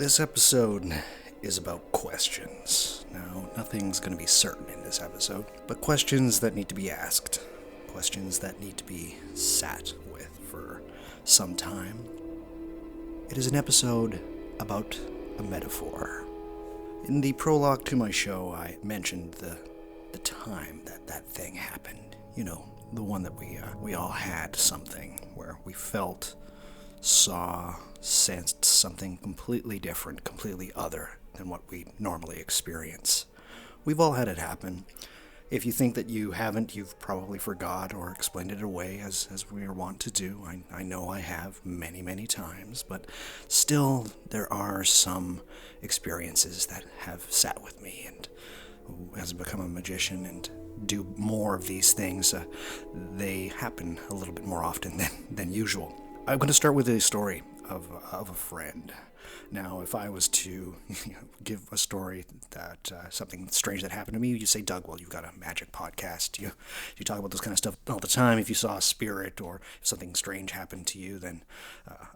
This episode is about questions. Now, nothing's going to be certain in this episode, but questions that need to be asked. Questions that need to be sat with for some time. It is an episode about a metaphor. In the prologue to my show, I mentioned the time that thing happened. You know, the one that we all had something where we felt, saw, sensed something completely different, completely other than what we normally experience. We've all had it happen. If you think that you haven't, you've probably forgot or explained it away, as we are wont to do. I know I have many, many times, but still there are some experiences that have sat with me, and as I become a magician and do more of these things, they happen a little bit more often than usual. I'm going to start with a story of a friend. Now, if I was to give a story that something strange that happened to me, you say, Doug, well, you've got a magic podcast. You talk about this kind of stuff all the time. If you saw a spirit or if something strange happened to you, then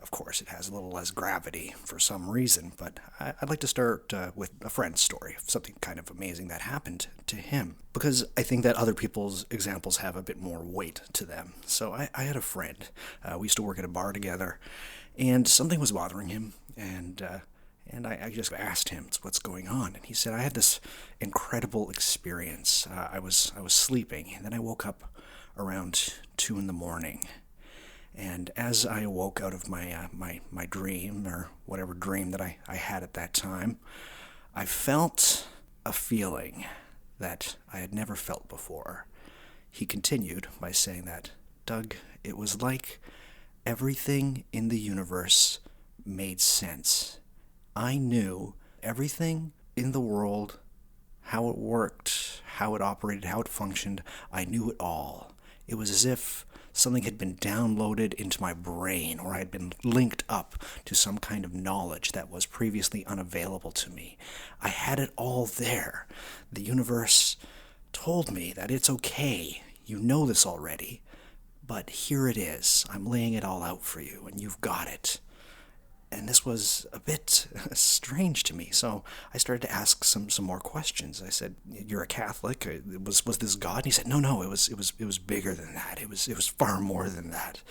of course it has a little less gravity for some reason. But I'd like to start with a friend's story of something kind of amazing that happened to him, because I think that other people's examples have a bit more weight to them. So I had a friend. We used to work at a bar together, and something was bothering him, and I just asked him, what's going on? And he said, I had this incredible experience. I was sleeping, and then I woke up around 2 a.m, and as I awoke out of my dream, or whatever dream that I had at that time, I felt a feeling that I had never felt before. He continued by saying that, Doug, it was like everything in the universe made sense. I knew everything in the world, how it worked, how it operated, how it functioned. I knew it all. It was as if something had been downloaded into my brain, or I had been linked up to some kind of knowledge that was previously unavailable to me. I had it all there. The universe told me that it's okay. You know this already. But here it is. I'm laying it all out for you, and you've got it. And this was a bit strange to me, so I started to ask some more questions. I said, "You're a Catholic. Was this God?" And he said, "No. It was bigger than that. It was far more than that."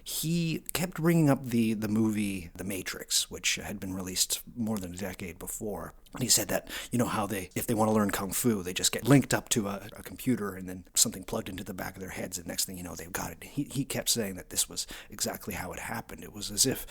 He kept bringing up the movie The Matrix, which had been released more than a decade before. And he said that, you know how if they want to learn Kung Fu, they just get linked up to a computer and then something plugged into the back of their heads, and next thing you know, they've got it. He kept saying that this was exactly how it happened. It was as if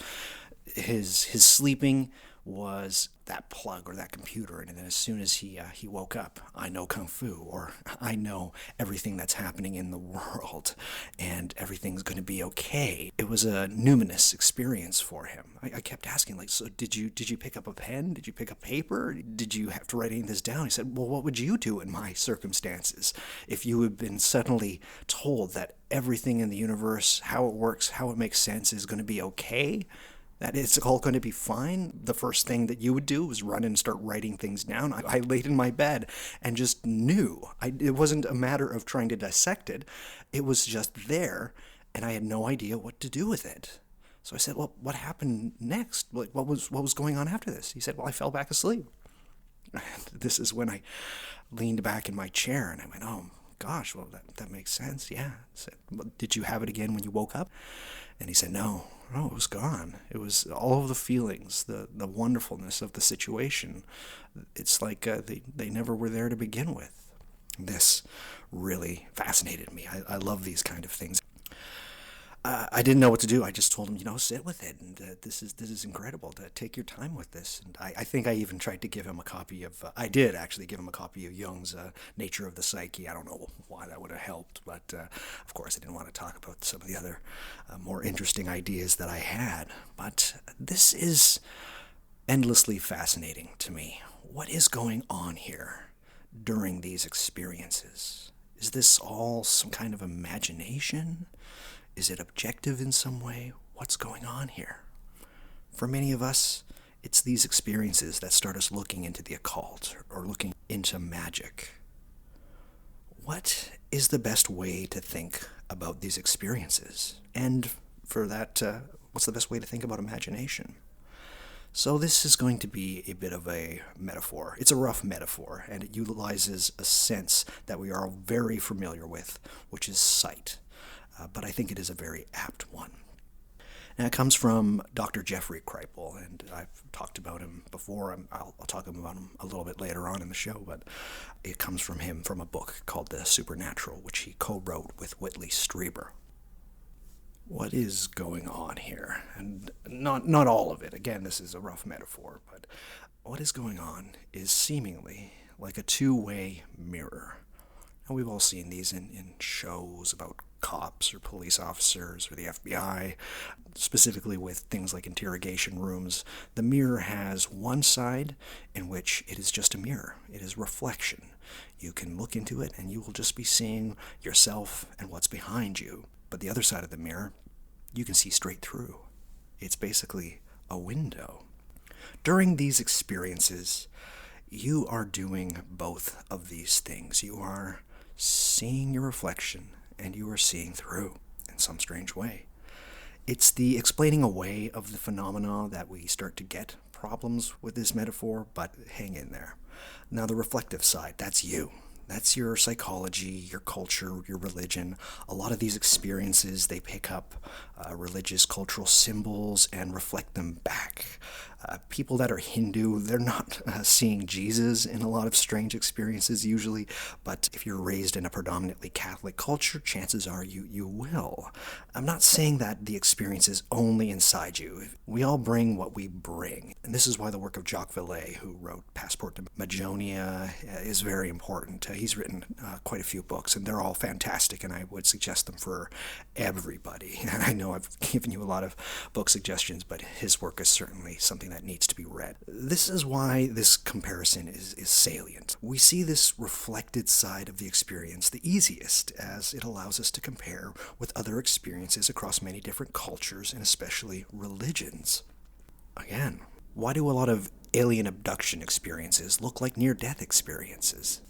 his sleeping was that plug or that computer, and then as soon as he woke up, I know Kung Fu, or I know everything that's happening in the world, and everything's going to be okay. It was a numinous experience for him. I kept asking, so did you pick up a pen? Did you pick up paper? Did you have to write any of this down? He said, well, what would you do in my circumstances if you had been suddenly told that everything in the universe, how it works, how it makes sense, is going to be okay? That it's all going to be fine? The first thing that you would do was run and start writing things down. I laid in my bed and just knew. It wasn't a matter of trying to dissect it. It was just there, and I had no idea what to do with it. So I said, well, what happened next? What was going on after this? He said, well, I fell back asleep. This is when I leaned back in my chair, and I went, oh, gosh, well, that makes sense. Yeah. I said, well, did you have it again when you woke up? And he said, no, it was gone. It was all of the feelings, the wonderfulness of the situation. It's like they never were there to begin with. This really fascinated me. I love these kind of things. I didn't know what to do. I just told him, sit with it, and this is incredible. Take your time with this. And I think I even tried to give him a copy of. I did actually give him a copy of Jung's Nature of the Psyche. I don't know why that would have helped, but of course I didn't want to talk about some of the other more interesting ideas that I had. But this is endlessly fascinating to me. What is going on here during these experiences? Is this all some kind of imagination? Is it objective in some way? What's going on here? For many of us, it's these experiences that start us looking into the occult or looking into magic. What is the best way to think about these experiences? And for that, what's the best way to think about imagination? So this is going to be a bit of a metaphor. It's a rough metaphor, and it utilizes a sense that we are very familiar with, which is sight. But I think it is a very apt one. Now, it comes from Dr. Jeffrey Kripal, and I've talked about him before. I'll talk about him a little bit later on in the show, but it comes from him from a book called The Supernatural, which he co-wrote with Whitley Strieber. What is going on here? And not all of it. Again, this is a rough metaphor, but what is going on is seemingly like a two-way mirror. Now, we've all seen these in shows about cops or police officers or the FBI, specifically with things like interrogation rooms. The mirror has one side in which it is just a mirror. It is reflection. You can look into it and you will just be seeing yourself and what's behind you. But the other side of the mirror, you can see straight through. It's basically a window. During these experiences, you are doing both of these things. You are seeing your reflection and you are seeing through in some strange way. It's the explaining away of the phenomena that we start to get problems with this metaphor, but hang in there. Now, the reflective side, that's you. That's your psychology, your culture, your religion. A lot of these experiences, they pick up religious, cultural symbols and reflect them back. People that are Hindu, they're not seeing Jesus in a lot of strange experiences usually, but if you're raised in a predominantly Catholic culture, chances are you will. I'm not saying that the experience is only inside you. We all bring what we bring. And this is why the work of Jacques Vallée, who wrote Passport to Magonia, is very important. He's written quite a few books, and they're all fantastic, and I would suggest them for everybody. I know I've given you a lot of book suggestions, but his work is certainly something that needs to be read. This is why this comparison is salient. We see this reflected side of the experience the easiest, as it allows us to compare with other experiences across many different cultures, and especially religions. Again, why do a lot of alien abduction experiences look like near-death experiences?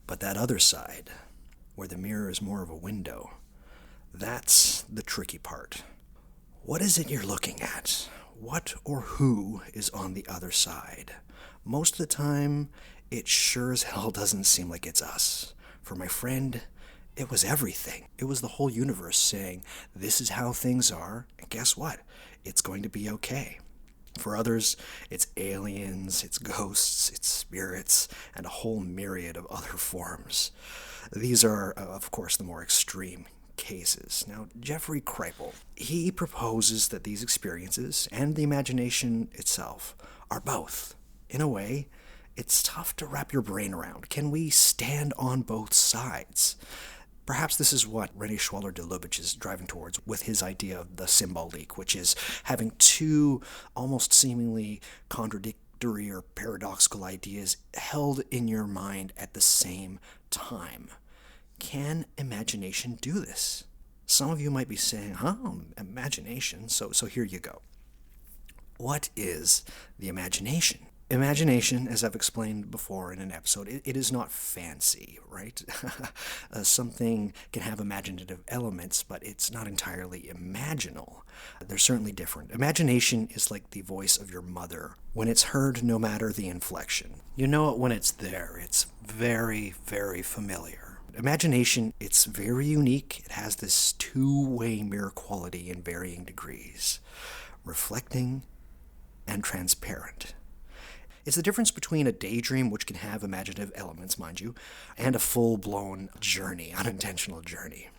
But that other side, where the mirror is more of a window, that's the tricky part. What is it you're looking at? What or who is on the other side? Most of the time, it sure as hell doesn't seem like it's us. For my friend, it was everything. It was the whole universe saying, this is how things are, and guess what? It's going to be okay. For others, it's aliens, it's ghosts, it's spirits, and a whole myriad of other forms. These are, of course, the more extreme cases. Now, Jeffrey Kripal, he proposes that these experiences and the imagination itself are both. In a way, it's tough to wrap your brain around. Can we stand on both sides? Perhaps this is what René Schwaller de Lubitsch is driving towards with his idea of the symbolique, which is having two almost seemingly contradictory or paradoxical ideas held in your mind at the same time. Can imagination do this? Some of you might be saying, imagination? So here you go. What is the imagination? Imagination, as I've explained before in an episode, it is not fancy, right? Something can have imaginative elements, but it's not entirely imaginal. They're certainly different. Imagination is like the voice of your mother. When it's heard, no matter the inflection. You know it when it's there. It's very, very familiar. Imagination, it's very unique. It has this two-way mirror quality in varying degrees. Reflecting and transparent. It's the difference between a daydream, which can have imaginative elements, mind you, and a full-blown journey, unintentional journey.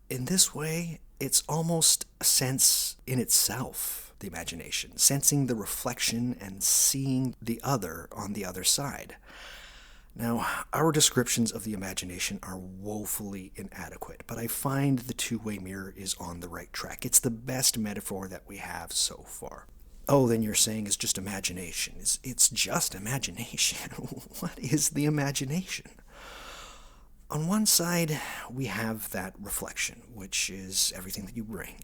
In this way, it's almost a sense in itself, the imagination, sensing the reflection and seeing the other on the other side. Now, our descriptions of the imagination are woefully inadequate, but I find the two-way mirror is on the right track. It's the best metaphor that we have so far. Oh, then you're saying it's just imagination. It's just imagination. What is the imagination? On one side, we have that reflection, which is everything that you bring,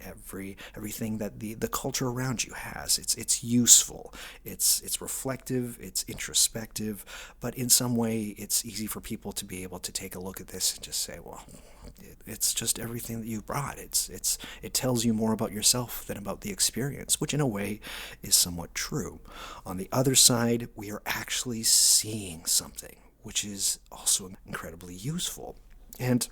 everything that the culture around you has. It's useful, it's reflective, it's introspective, but in some way, it's easy for people to be able to take a look at this and just say, well, it's just everything that you brought. It tells you more about yourself than about the experience, which in a way is somewhat true. On the other side, we are actually seeing something, which is also incredibly useful. And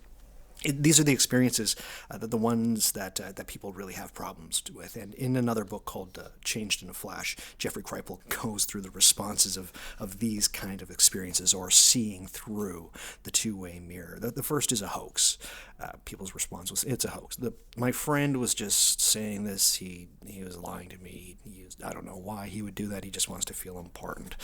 these are the experiences, the ones that people really have problems with. And in another book called Changed in a Flash, Jeffrey Kripal goes through the responses of these kind of experiences, or seeing through the two-way mirror. The first is a hoax. People's response was, it's a hoax. My friend was just saying this. He was lying to me. I don't know why he would do that. He just wants to feel important.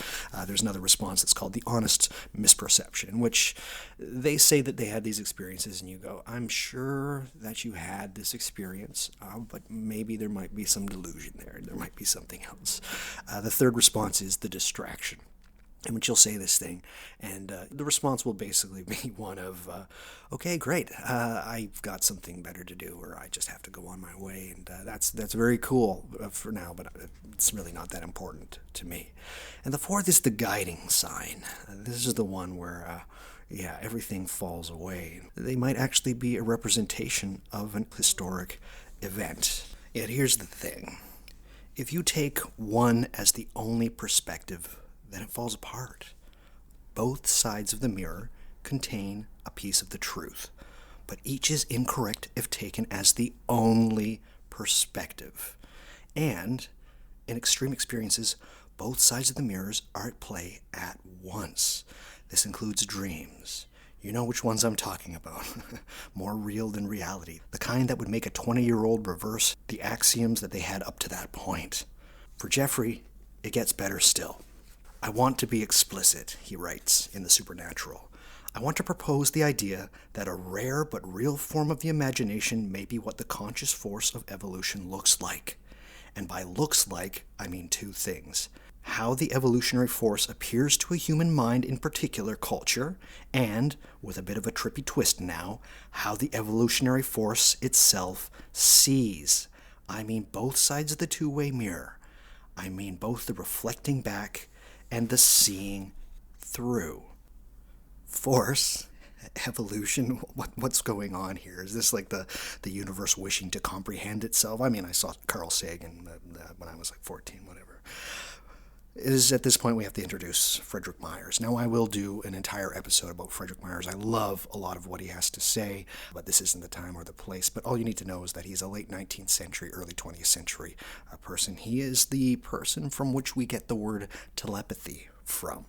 There's another response that's called the honest misperception, in which they say that they had these experiences, and you go, I'm sure that you had this experience, but maybe there might be some delusion there. There might be something else. The third response is the distraction, in which you'll say this thing, and the response will basically be one of, okay, great, I've got something better to do, or I just have to go on my way, and that's very cool for now, but it's really not that important to me. And the fourth is the guiding sign. This is the one where everything falls away. They might actually be a representation of an historic event. Yet here's the thing. If you take one as the only perspective, then it falls apart. Both sides of the mirror contain a piece of the truth, but each is incorrect if taken as the only perspective. And in extreme experiences, both sides of the mirrors are at play at once. This includes dreams. You know which ones I'm talking about. More real than reality. The kind that would make a 20-year-old reverse the axioms that they had up to that point. For Jeffrey, it gets better still. I want to be explicit, he writes in The Supernatural. I want to propose the idea that a rare but real form of the imagination may be what the conscious force of evolution looks like. And by looks like, I mean two things. How the evolutionary force appears to a human mind in particular culture, and, with a bit of a trippy twist now, how the evolutionary force itself sees. I mean both sides of the two-way mirror. I mean both the reflecting back and the seeing through. Force, evolution, what's going on here? Is this like the universe wishing to comprehend itself? I mean, I saw Carl Sagan when I was like 14, whatever. It is at this point we have to introduce Frederick Myers. Now, I will do an entire episode about Frederick Myers. I love a lot of what he has to say, but this isn't the time or the place. But all you need to know is that he's a late 19th century, early 20th century person. He is the person from which we get the word telepathy from.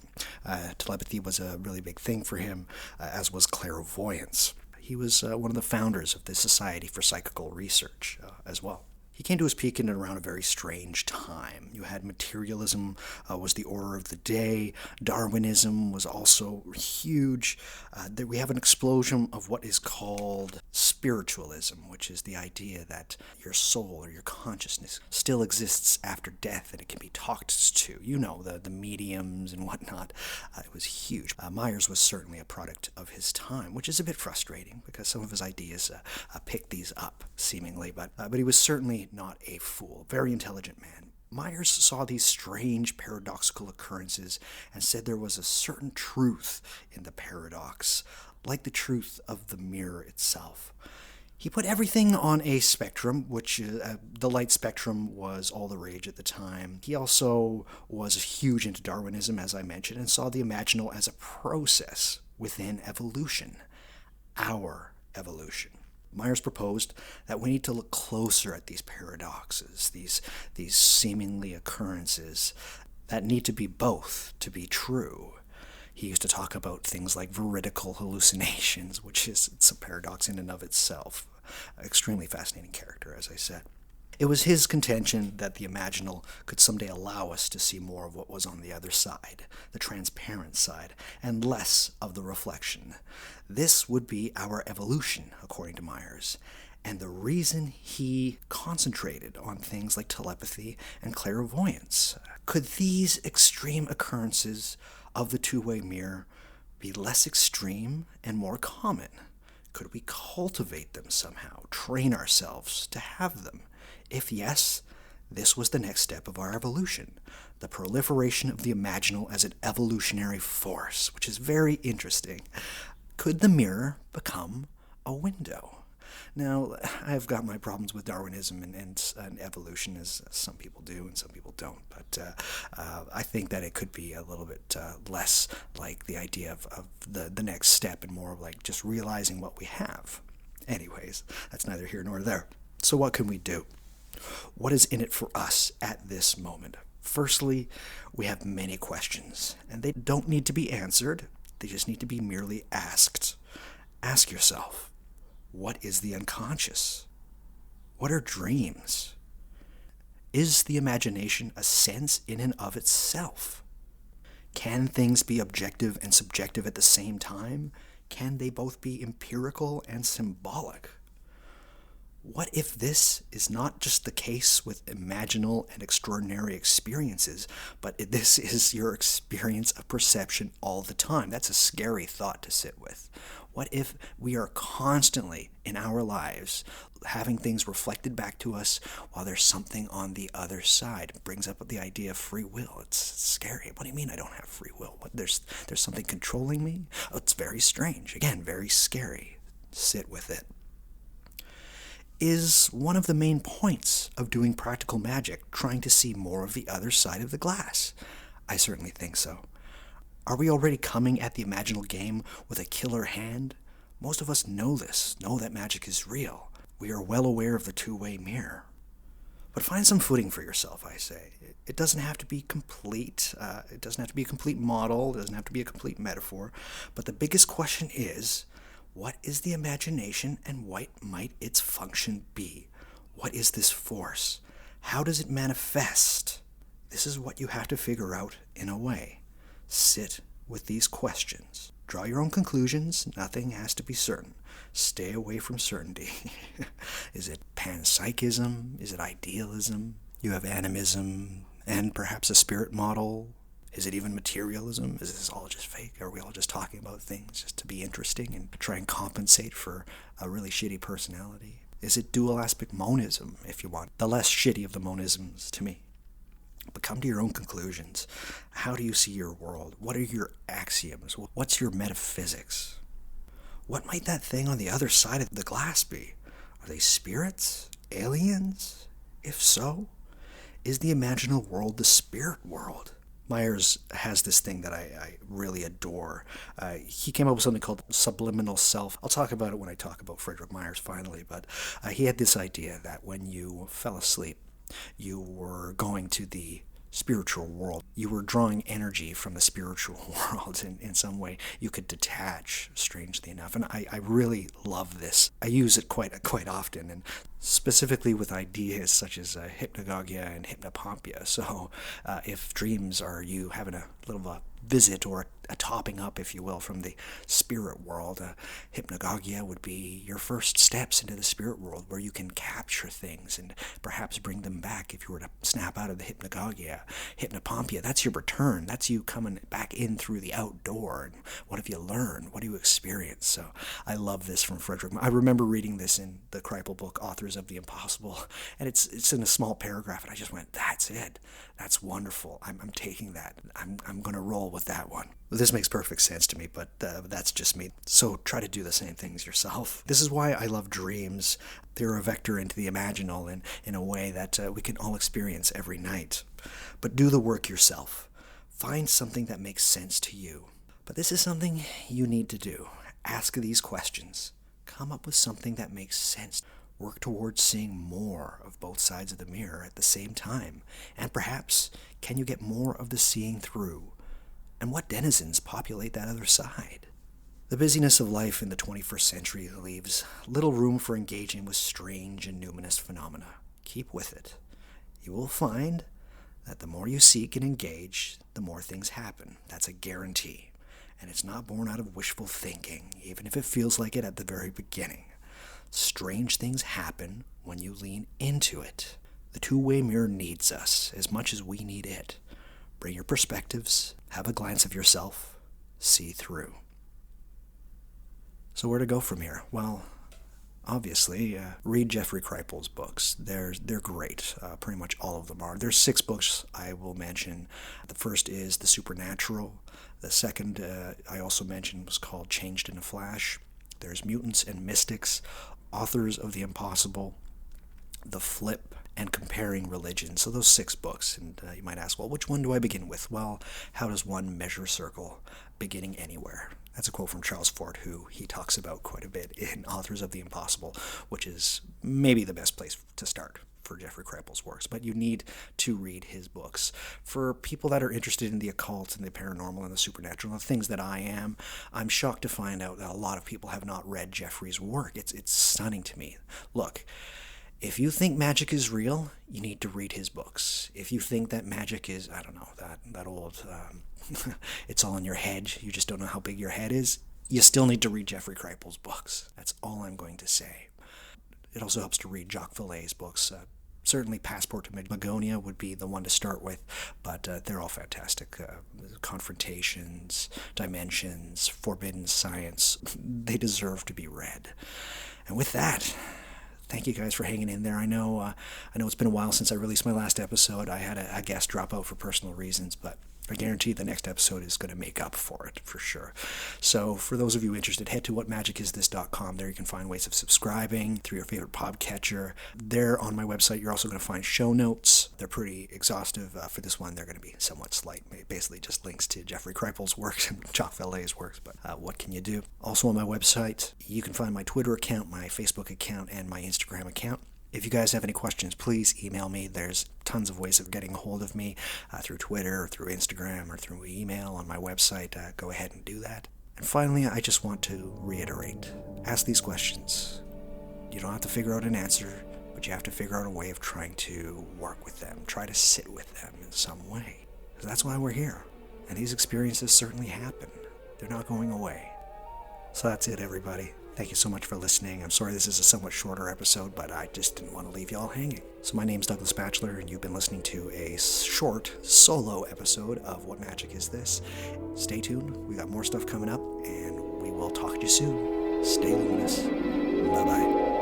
Telepathy was a really big thing for him, as was clairvoyance. He was one of the founders of the Society for Psychical Research as well. He came to his peak in and around a very strange time. You had materialism was the order of the day. Darwinism was also huge. We have an explosion of what is called spiritualism, which is the idea that your soul or your consciousness still exists after death and it can be talked to. You know, the mediums and whatnot. It was huge. Myers was certainly a product of his time, which is a bit frustrating because some of his ideas picked these up, seemingly. But he was certainly not a fool. Very intelligent man. Myers saw these strange paradoxical occurrences and said there was a certain truth in the paradox, like the truth of the mirror itself. He put everything on a spectrum, which the light spectrum was all the rage at the time. He also was huge into Darwinism, as I mentioned, and saw the imaginal as a process within evolution, our evolution. Myers proposed that we need to look closer at these paradoxes, these seemingly occurrences that need to be both to be true. He used to talk about things like veridical hallucinations, which is it's a paradox in and of itself. Extremely fascinating character, as I said. It was his contention that the imaginal could someday allow us to see more of what was on the other side, the transparent side, and less of the reflection. This would be our evolution, according to Myers, and the reason he concentrated on things like telepathy and clairvoyance. Could these extreme occurrences of the two-way mirror be less extreme and more common? Could we cultivate them somehow, train ourselves to have them? If yes, this was the next step of our evolution, the proliferation of the imaginal as an evolutionary force, which is very interesting. Could the mirror become a window? Now, I've got my problems with Darwinism and evolution, as some people do and some people don't, but I think that it could be a little bit less like the idea of the next step and more of like just realizing what we have. Anyways, that's neither here nor there. So what can we do? What is in it for us at this moment? Firstly, we have many questions, and they don't need to be answered. They just need to be merely asked. Ask yourself, what is the unconscious? What are dreams? Is the imagination a sense in and of itself? Can things be objective and subjective at the same time? Can they both be empirical and symbolic? What if this is not just the case with imaginal and extraordinary experiences, but this is your experience of perception all the time? That's a scary thought to sit with. What if we are constantly in our lives having things reflected back to us while there's something on the other side? It brings up the idea of free will. It's scary. What do you mean I don't have free will? There's something controlling me? Oh, it's very strange. Again, very scary. Sit with it. Is one of the main points of doing practical magic trying to see more of the other side of the glass? I certainly think so. Are we already coming at the imaginal game with a killer hand? Most of us know this, know that magic is real. We are well aware of the two-way mirror. But find some footing for yourself, I say. It doesn't have to be complete. It doesn't have to be a complete model. It doesn't have to be a complete metaphor. But the biggest question is, what is the imagination and what might its function be? What is this force? How does it manifest? This is what you have to figure out in a way. Sit with these questions. Draw your own conclusions. Nothing has to be certain. Stay away from certainty. Is it panpsychism? Is it idealism? You have animism and perhaps a spirit model. Is it even materialism? Is this all just fake? Are we all just talking about things just to be interesting and try and compensate for a really shitty personality? Is it dual aspect monism, if you want? The less shitty of the monisms to me. But come to your own conclusions. How do you see your world? What are your axioms? What's your metaphysics? What might that thing on the other side of the glass be? Are they spirits? Aliens? If so, is the imaginal world the spirit world? Myers has this thing that I really adore. He came up with something called subliminal self. I'll talk about it when I talk about Frederick Myers finally, but he had this idea that when you fell asleep, you were going to the spiritual world. You were drawing energy from the spiritual world in some way. You could detach, strangely enough. And I really love this. I use it quite often, and specifically with ideas such as hypnagogia and hypnopompia. So if dreams are you having a little of a visit or a topping up, if you will, from the spirit world, hypnagogia would be your first steps into the spirit world, where you can capture things and perhaps bring them back if you were to snap out of the hypnagogia. Hypnopompia, that's your return. That's you coming back in through the outdoor. And what have you learned? What do you experience? So I love this from Frederick. I remember reading this in the Kripal book, Authors of the Impossible, and it's in a small paragraph, and I just went, that's it. That's wonderful. I'm taking that. I'm going to roll with that one. This makes perfect sense to me, but that's just me. So try to do the same things yourself. This is why I love dreams. They're a vector into the imaginal in a way that we can all experience every night. But do the work yourself. Find something that makes sense to you. But this is something you need to do. Ask these questions. Come up with something that makes sense. Work towards seeing more of both sides of the mirror at the same time. And perhaps, can you get more of the seeing through? And what denizens populate that other side? The busyness of life in the 21st century leaves little room for engaging with strange and numinous phenomena. Keep with it. You will find that the more you seek and engage, the more things happen. That's a guarantee. And it's not born out of wishful thinking, even if it feels like it at the very beginning. Strange things happen when you lean into it. The two-way mirror needs us as much as we need it. Bring your perspectives, have a glance of yourself, see through. So where to go from here? Well, obviously, read Jeffrey Kripal's books. They're great. Pretty much all of them are. There's 6 books I will mention. The first is The Supernatural. The second I also mentioned was called Changed in a Flash. There's Mutants and Mystics, Authors of the Impossible, The Flip, and Comparing Religion. So those 6 books. And you might ask, well, which one do I begin with? Well, how does one measure circle beginning anywhere? That's a quote from Charles Fort, who he talks about quite a bit in Authors of the Impossible, which is maybe the best place to start for Jeffrey Kripal's works. But you need to read his books. For people that are interested in the occult and the paranormal and the supernatural, the things that I am, I'm shocked to find out that a lot of people have not read Jeffrey's work. It's stunning to me. Look, if you think magic is real, you need to read his books. If you think that magic is, I don't know, that old, it's all in your head, you just don't know how big your head is, you still need to read Jeffrey Kripal's books. That's all I'm going to say. It also helps to read Jacques Vallée's books. Certainly Passport to Magonia would be the one to start with, but they're all fantastic. Confrontations, Dimensions, Forbidden Science, they deserve to be read. And with that, thank you guys for hanging in there. I know it's been a while since I released my last episode. I had a guest drop out for personal reasons, but I guarantee the next episode is going to make up for it, for sure. So for those of you interested, head to whatmagicisthis.com. There you can find ways of subscribing through your favorite podcatcher. There on my website, you're also going to find show notes. They're pretty exhaustive. For this one, they're going to be somewhat slight. Basically just links to Jeffrey Kripal's works and Jacques Vallée's works, but what can you do? Also on my website, you can find my Twitter account, my Facebook account, and my Instagram account. If you guys have any questions, please email me. There's tons of ways of getting a hold of me through Twitter, or through Instagram, or through email on my website. Go ahead and do that. And finally, I just want to reiterate, ask these questions. You don't have to figure out an answer, but you have to figure out a way of trying to work with them, try to sit with them in some way. Because that's why we're here. And these experiences certainly happen. They're not going away. So that's it, everybody. Thank you so much for listening. I'm sorry this is a somewhat shorter episode, but I just didn't want to leave y'all hanging. So my name's Douglas Batchelor, and you've been listening to a short solo episode of What Magic Is This? Stay tuned. We got more stuff coming up, and we will talk to you soon. Stay luminous. Bye-bye.